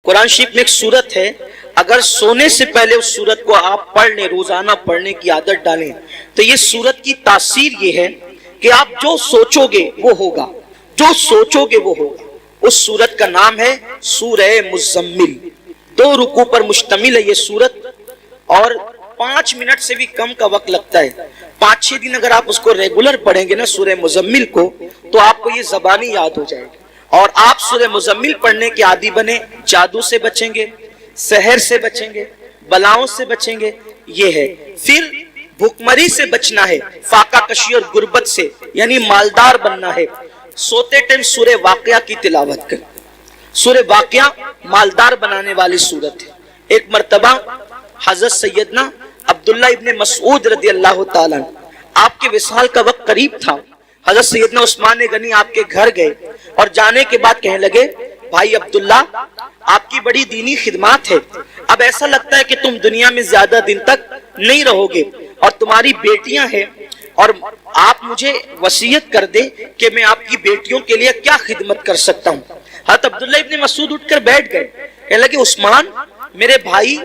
قرآن شریف میں ایک سورت ہے، اگر سونے سے پہلے اس سورت کو آپ پڑھ لیں، روزانہ پڑھنے کی عادت ڈالیں، تو یہ سورت کی تاثیر یہ ہے کہ آپ جو سوچو گے وہ ہوگا، جو سوچو گے وہ ہوگا۔ اس سورت کا نام ہے سورہ مزمل، 2 رکوع پر مشتمل ہے یہ سورت، اور 5 منٹ سے بھی کم کا وقت لگتا ہے۔ 5-6 دن اگر آپ اس کو ریگولر پڑھیں گے نا سورہ مزمل کو، تو آپ کو یہ زبانی یاد ہو جائے گی، اور آپ سورہ مزمل پڑھنے کے عادی بنے، جادو سے بچیں گے، سحر سے بچیں گے، بلاؤں سے بچیں گے، یہ ہے۔ پھر بھوکمری سے بچنا ہے، فاقہ کشی اور غربت سے، یعنی مالدار بننا ہے۔ سوتے ٹائم سورہ واقعہ کی تلاوت کریں، سورہ واقعہ مالدار بنانے والی سورت ہے۔ ایک مرتبہ حضرت سیدنا عبداللہ ابن مسعود رضی اللہ تعالیٰ آپ کے وصال کا وقت قریب تھا، حضرت سیدنا عثمان غنی آپ کے گھر گئے اور جانے کے بعد کہنے لگے، بھائی عبداللہ آپ کی بڑی دینی خدمات ہے، اب ایسا لگتا ہے کہ تم دنیا میں زیادہ دن تک نہیں رہو گے، اور تمہاری بیٹیاں ہیں، اور آپ مجھے وصیت کر دیں کہ میں آپ کی بیٹیوں کے لیے کیا خدمت کر سکتا ہوں۔ حضرت عبداللہ ابن مسعود اٹھ کر بیٹھ گئے، کہنے لگے، عثمان میرے بھائی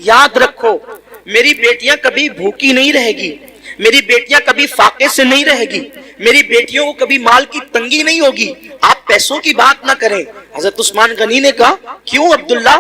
یاد رکھو، میری بیٹیاں کبھی بھوکی نہیں رہے گی، میری بیٹیاں کبھی فاقے سے نہیں رہے گی، میری بیٹیوں کو کبھی مال کی تنگی نہیں ہوگی، آپ پیسوں کی بات نہ کریں۔ حضرت عثمان غنی نے کہا، کیوں عبداللہ،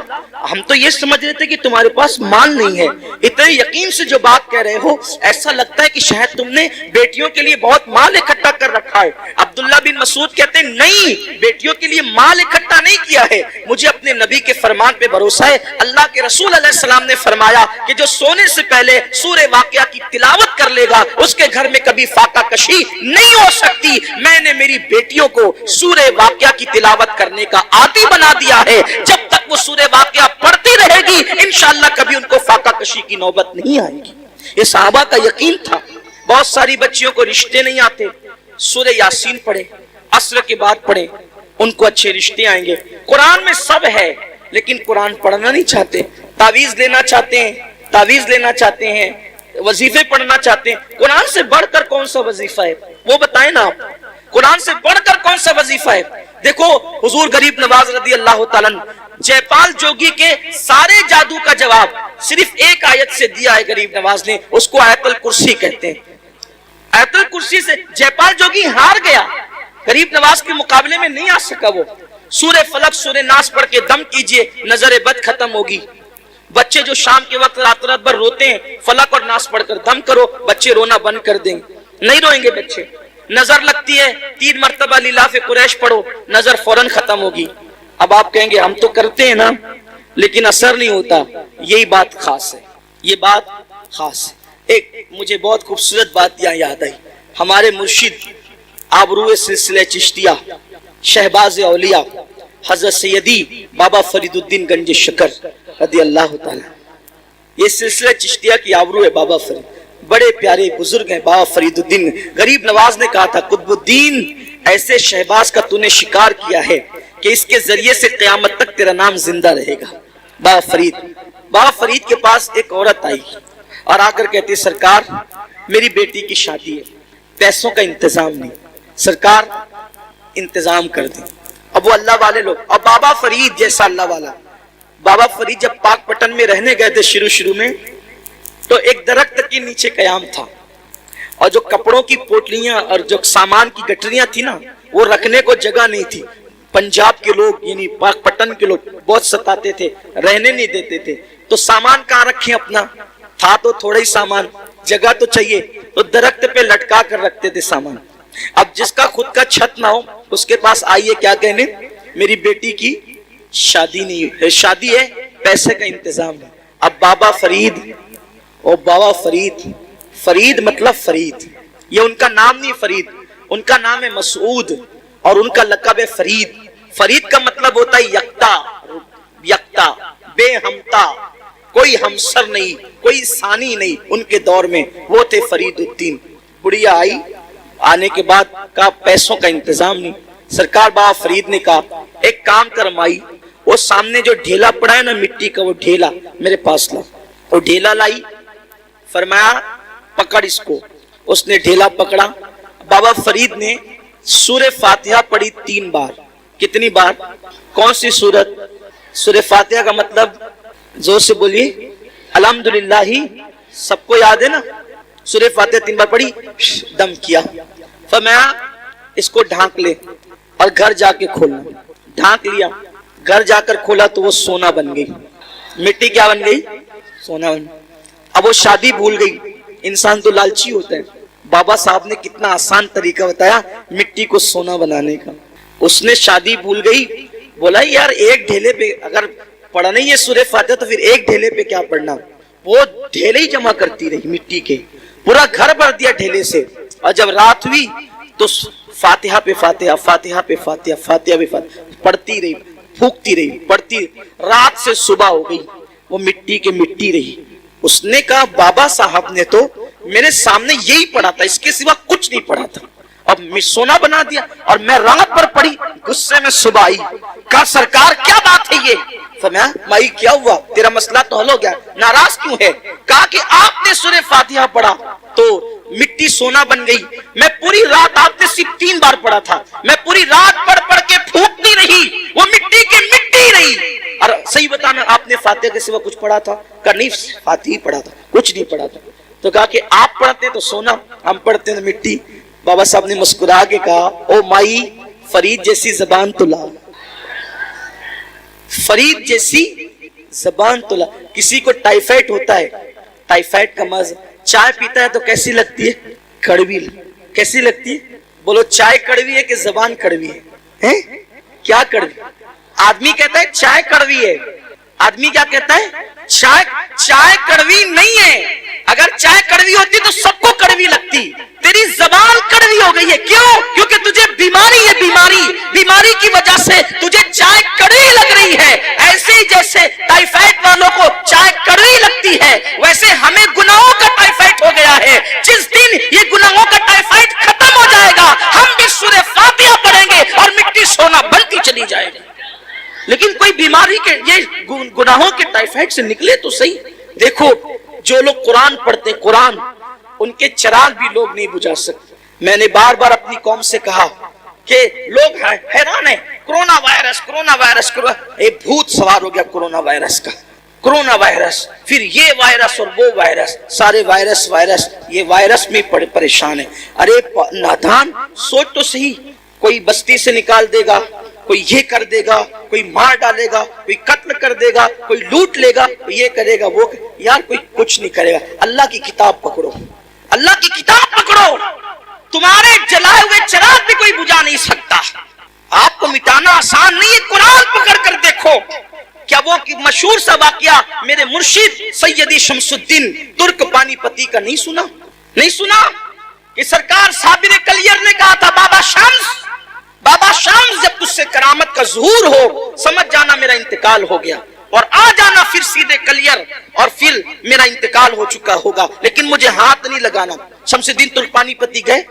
ہم تو یہ سمجھ رہے تھے کہ تمہارے پاس مال نہیں ہے، اتنے یقین سے جو بات کہہ رہے ہو ایسا لگتا ہے کہ شاید تم نے بیٹیوں کے لیے بہت مال اکٹھا کر رکھا ہے۔ عبداللہ بن مسعود کہتے ہیں، نہیں، بیٹیوں کے لیے مال اکٹھا نہیں کیا ہے، مجھے اپنے نبی کے فرمان پہ بھروسہ ہے۔ اللہ کے رسول علیہ السلام نے فرمایا کہ جو سونے سے پہلے سورہ واقعہ کی تلاوت کر لے گا اس کے گھر میں کبھی فاقہ کشی نہیں ہو سکتی۔ میں نے میری بیٹیوں کو سورہ واقعہ کی تلاوت کرنے کا عادی بنا دیا ہے، جب تک وہ سورہ واقعہ پڑھتی رہے گی انشاءاللہ کبھی ان کو فاقہ کشی کی نوبت نہیں آئے گی۔ یہ صحابہ کا یقین تھا۔ بہت ساری بچیوں کو رشتے نہیں آتے، سورہ یاسین پڑھے، عصر کے بعد پڑھے، ان کو اچھے رشتے آئیں گے۔ قرآن میں سب ہے لیکن قرآن پڑھنا نہیں چاہتے، تعویذ لینا چاہتے ہیں، تعویذ لینا چاہتے ہیں، وظیفے پڑھنا چاہتے ہیں۔ قرآن سے بڑھ کر کون سا وظیفہ ہے وہ بتائیں نا آپ، قرآن سے بڑھ کر کون سا وظیفہ ہے؟ دیکھو حضور غریب نواز رضی اللہ تعالیٰ جے پال جوگی کے سارے جادو کا جواب صرف ایک آیت سے دیا ہے غریب نواز نے، اس کو آیت الکرسی کہتے ہیں۔ آیت الکرسی سے جے پال جوگی ہار گیا، غریب نواز کے مقابلے میں نہیں آ سکا۔ وہ سورہ فلق سورہ ناس پڑھ کے دم کیجئے، نظر بد ختم ہوگی۔ بچے جو شام کے وقت رات رات بھر روتے ہیں، فلق اور ناس پڑھ کر دم کرو، بچے رونا بند کر دیں گے، نہیں روئیں گے بچے۔ نظر لگتی ہے، 3 مرتبہ لیلاف قریش پڑھو، نظر فوراً ختم ہوگی۔ اب آپ کہیں گے ہم تو کرتے ہیں نا لیکن اثر نہیں ہوتا، یہی بات خاص ہے، یہ بات خاص ہے۔ ایک مجھے بہت خوبصورت بات یہاں یاد آئی، ہمارے مرشد آبرو سلسلہ چشتیہ شہباز اولیاء حضرت سیدی بابا فرید الدین گنج شکر رضی اللہ تعالی، یہ سلسلہ چشتیہ کی آبرو ہے بابا فرید، بڑے پیارے بزرگ ہیں بابا فرید الدین۔ غریب نواز نے کہا تھا، قطب الدین ایسے شہباز کا تو نے شکار کیا ہے کہ اس کے ذریعے سے قیامت تک تیرا نام زندہ رہے گا۔ بابا فرید کے پاس ایک عورت آئی اور آ کر کہتی، سرکار میری بیٹی کی شادی ہے، پیسوں کا انتظام نہیں، سرکار انتظام کر دیں۔ اب وہ اللہ والے لوگ، اور بابا فرید جیسا اللہ والا، بابا فرید جب پاک پٹن میں رہنے گئے تھے شروع میں، تو ایک درخت کے نیچے قیام تھا، اور جو کپڑوں کی پوٹلیاں اور جو سامان کی گٹریاں تھی نا وہ رکھنے کو جگہ نہیں تھی۔ پنجاب کے لوگ یعنی پاک پٹن کے لوگ بہت ستاتے تھے، رہنے نہیں دیتے تھے، تو سامان کہاں رکھیں اپنا، تھا تو تھوڑا ہی سامان، جگہ تو چاہیے، تو درخت پہ لٹکا کر رکھتے تھے سامان۔ اب جس کا خود کا چھت نہ ہو اس کے پاس آئیے کیا کہنے، میری بیٹی کی شادی نہیں ہے، شادی ہے، پیسے کا انتظام ہے۔ اب بابا فرید، اور بابا فرید مطلب فرید، یہ ان کا نام نہیں فرید، ان کا نام ہے مسعود، اور ان کا لقب ہے فرید۔ فرید کا مطلب ہوتا ہے یکتا، بے ہمتا، کوئی ہمسر نہیں، کوئی ثانی نہیں ان کے دور میں، وہ تھے فرید الدین۔ بڑھیا آئی، آنے کے بعد کہا پیسوں کا انتظام نہیں۔ سرکار بابا فرید نے کہا ایک کام کر مائی، وہ سامنے جو ڈھیلا پڑا ہے نا مٹی کا، وہ ڈھیلا میرے پاس لا۔ وہ ڈھیلا لائی، فرمایا پکڑ اس کو، اس نے ڈھیلا پکڑا۔ بابا فرید نے سورہ فاتحہ پڑھی 3 بار۔ کتنی بار؟ کون سی سورت؟ سورہ فاتحہ کا مطلب زور سے بولیے الحمدللہ ہی سب کو یاد ہے نا. سورہ فاتحہ 3 بار پڑھی, دم کیا, فرمایا اس کو ڈھانک لے اور گھر جا کے کھولنا. ڈھانک لیا, گھر جا کر کھولا تو وہ سونا بن گئی. مٹی کیا بن گئی؟ سونا بن. اب وہ شادی بھول گئی. انسان تو لالچی ہوتا ہے. بابا صاحب نے کتنا آسان طریقہ بتایا مٹی کو سونا بنانے کا. اس نے شادی بھول گئی, بولا یار ایک ڈھیلے پہ اگر پڑھنا ہی ہے سورہ فاتحہ تو پھر ایک ڈھیلے پہ کیا پڑھنا. وہ ڈھیلے ہی جمع کرتی رہی مٹی کے, پورا گھر بھر دیا ڈھیلے سے. اور جب رات ہوئی تو فاتحہ پہ فاتحہ, فاتحہ پہ فاتحہ, فاتحہ پہ فاتحہ پڑھتی رہی, پھونکتی رہی, پڑھتی رہی. رات سے صبح ہو گئی, وہ مٹی کے مٹی رہی. اس نے کہا بابا صاحب نے تو میرے سامنے یہی پڑھا تھا, اس کے سوا کچھ نہیں پڑھا تھا, اب سونا بنا دیا. اور میں رات پر پڑھی, غصے میں صبح آئی, کہا سرکار کیا بات ہے یہ؟ فرمایا مائی کیا ہوا, تیرا مسئلہ تو حل ہو گیا, ناراض کیوں ہے؟ کہا کہ آپ نے سورہ فاتحہ پڑھا تو مٹی سونا بن گئی. میں پوری رات, آپ نے صرف 3 بار پڑھا تھا, میں پوری رات پڑھ کے پھونکتی رہی, وہ مٹی کی مٹی رہی. اور صحیح بتانا آپ نے فاتحہ کے سوا کچھ پڑھا تھا؟ کہا نہیں فاتحہ ہی پڑھا تھا, کچھ نہیں پڑھا تھا. تو کہا کہ آپ پڑھتے تو سونا, ہم پڑھتے تو مٹی. بابا صاحب نے مسکرا کے کہا او مائی فرید جیسی زبان تو لا, فرید جیسی زبان تو لا. کسی کو ٹائیفائڈ ہوتا ہے, ٹائیفائڈ کا مزہ, چائے پیتا ہے تو کیسی لگتی ہے؟ کڑوی. کیسی لگتی ہے؟ بولو چائے کڑوی ہے کہ زبان کڑوی ہے؟ کیا کڑوی؟ آدمی کہتا ہے چائے کڑوی ہے, آدمی کیا کہتا ہے؟ چائے کڑوی نہیں ہے. اگر چائے کڑوی ہوتی تو سب کو کڑوی لگتی. تیری زبان کڑوی ہو گئی ہے. کیوں؟ کیونکہ تجھے بیماری ہے, بیماری کی وجہ سے تجھے چائے کڑوی لگ رہی ہے. ایسے ہی جیسے ٹائیفائڈ والوں کو چائے کڑوی لگتی ہے, ویسے ہمیں گناہوں کا ٹائیفائڈ ہو گیا ہے. جس دن یہ گناہوں کا ٹائیفائڈ ختم ہو جائے گا, ہم بھی سورہ فاتحہ پڑھیں گے اور مٹی سونا بنتی چلی جائے گی. لیکن کوئی بیماری کے یہ گناہوں کے ٹائیفائڈ سے نکلے تو صحیح. دیکھو جو لوگ قرآن پڑھتے, قرآن ان کے چراغ بھی لوگ نہیں بجھا سکتے. میں نے بار بار اپنی قوم سے کہا کہ لوگ حیران ہیں, کرونا وائرس, ایک بھوت سوار ہو گیا کرونا وائرس کا. کرونا وائرس, پھر یہ وائرس اور وہ وائرس, سارے وائرس, یہ وائرس میں پریشان ہے. ارے نادان, سوچ تو صحیح. کوئی بستی سے نکال دے گا, کوئی یہ کر دے گا, کوئی مار ڈالے گا, کوئی قتل کر دے گا, کوئی لوٹ لے گا, کوئی یہ کرے گا, وہ یار کوئی کچھ نہیں کرے گا. اللہ کی کتاب پکڑو, اللہ کی کتاب پکڑو. تمہارے جلائے ہوئے چراغ بھی کوئی بجھا نہیں سکتا. آپ کو مٹانا آسان نہیں ہے. قرآن پکڑ کر دیکھو. کیا وہ مشہور سا واقعہ میرے مرشد سیدی شمس الدین ترک پانی پتی کا نہیں سنا کہ سرکار صابر کلیر نے کہا تھا بابا شمس جب تجھ سے کرامت کا ظہور ہو سمجھ جانا میرا انتقال ہو گیا, اور آ جانا پھر سیدھے کلیر اور پھر میرا انتقال ہو چکا ہوگا, لیکن مجھے ہاتھ نہیں لگانا. شمس الدین ترک پانی پتی گئے,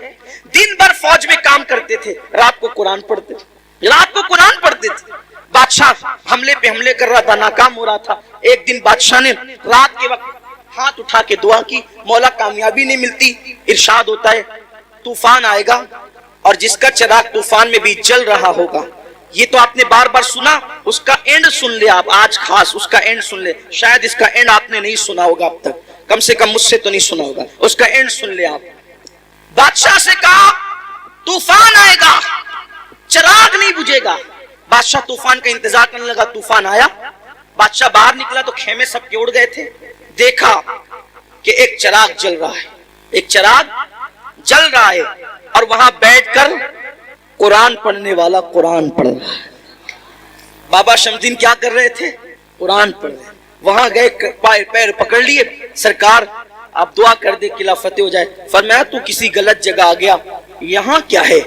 دن بھر فوج میں کام کرتے تھے, رات کو قرآن پڑھتے تھے. بادشاہ حملے پہ حملے کر رہا تھا, ناکام ہو رہا تھا. ایک دن بادشاہ نے رات کے وقت ہاتھ اٹھا کے دعا کی, مولا کامیابی نہیں ملتی. ارشاد ہوتا ہے طوفان آئے گا اور جس کا چراغ طوفان میں بھی جل رہا ہوگا. یہ تو آپ نے بار بار سنا, اس کا اینڈ سن لے آپ, آج خاص اس کا اینڈ سن لے. شاید اس کا اینڈ آپ نے نہیں سنا ہوگا اب تک, کم سے کم مجھ سے تو نہیں سنا ہوگا. اس کا اینڈ سن لے آپ. بادشاہ سے کہا طوفان آئے گا, چراغ نہیں بجھے گا. بادشاہ طوفان کا انتظار کرنے لگا. طوفان آیا, بادشاہ باہر نکلا تو خیمے سب کے اڑ گئے تھے. دیکھا کہ ایک چراغ جل رہا ہے, اور وہاں بیٹھ کر قرآن پڑھنے والا قرآن پڑھ رہا ہے. بابا شمدین کیا کر رہے تھے؟ قرآن پڑھ رہے. وہاں گئے, پیر پکڑ لیے, سرکار آپ دعا کر دے قلعہ فتح ہو جائے. فرمایا تو کسی غلط جگہ آ گیا, یہاں کیا ہے؟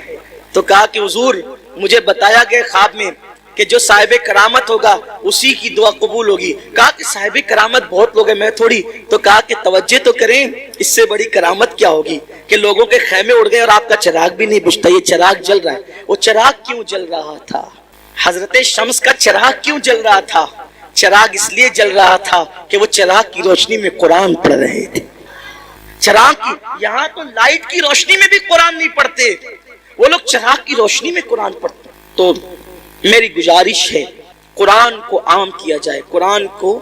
تو کہا کہ حضور مجھے بتایا گیا خواب میں کہ جو صاحب کرامت ہوگا اسی کی دعا قبول ہوگی. کہا کہ صاحب کرامت بہت لوگ ہیں, میں تھوڑی. تو کہا کہ توجہ تو کریں, اس سے بڑی کرامت کیا ہوگی کہ لوگوں کے خیمے اڑ گئے اور آپ کا چراغ بھی نہیں بجھتا. یہ چراغ جل رہا ہے. وہ چراغ کیوں جل رہا تھا؟ حضرت شمس کا چراغ کیوں جل رہا تھا؟ چراغ اس لیے جل رہا تھا کہ وہ چراغ کی روشنی میں قرآن پڑھ رہے تھے. چراغ کی, یہاں تو لائٹ کی روشنی میں بھی قرآن نہیں پڑھتے, وہ لوگ چراغ کی روشنی میں قرآن پڑھتے. تو میری گزارش ہے قرآن کو عام کیا جائے، قرآن کو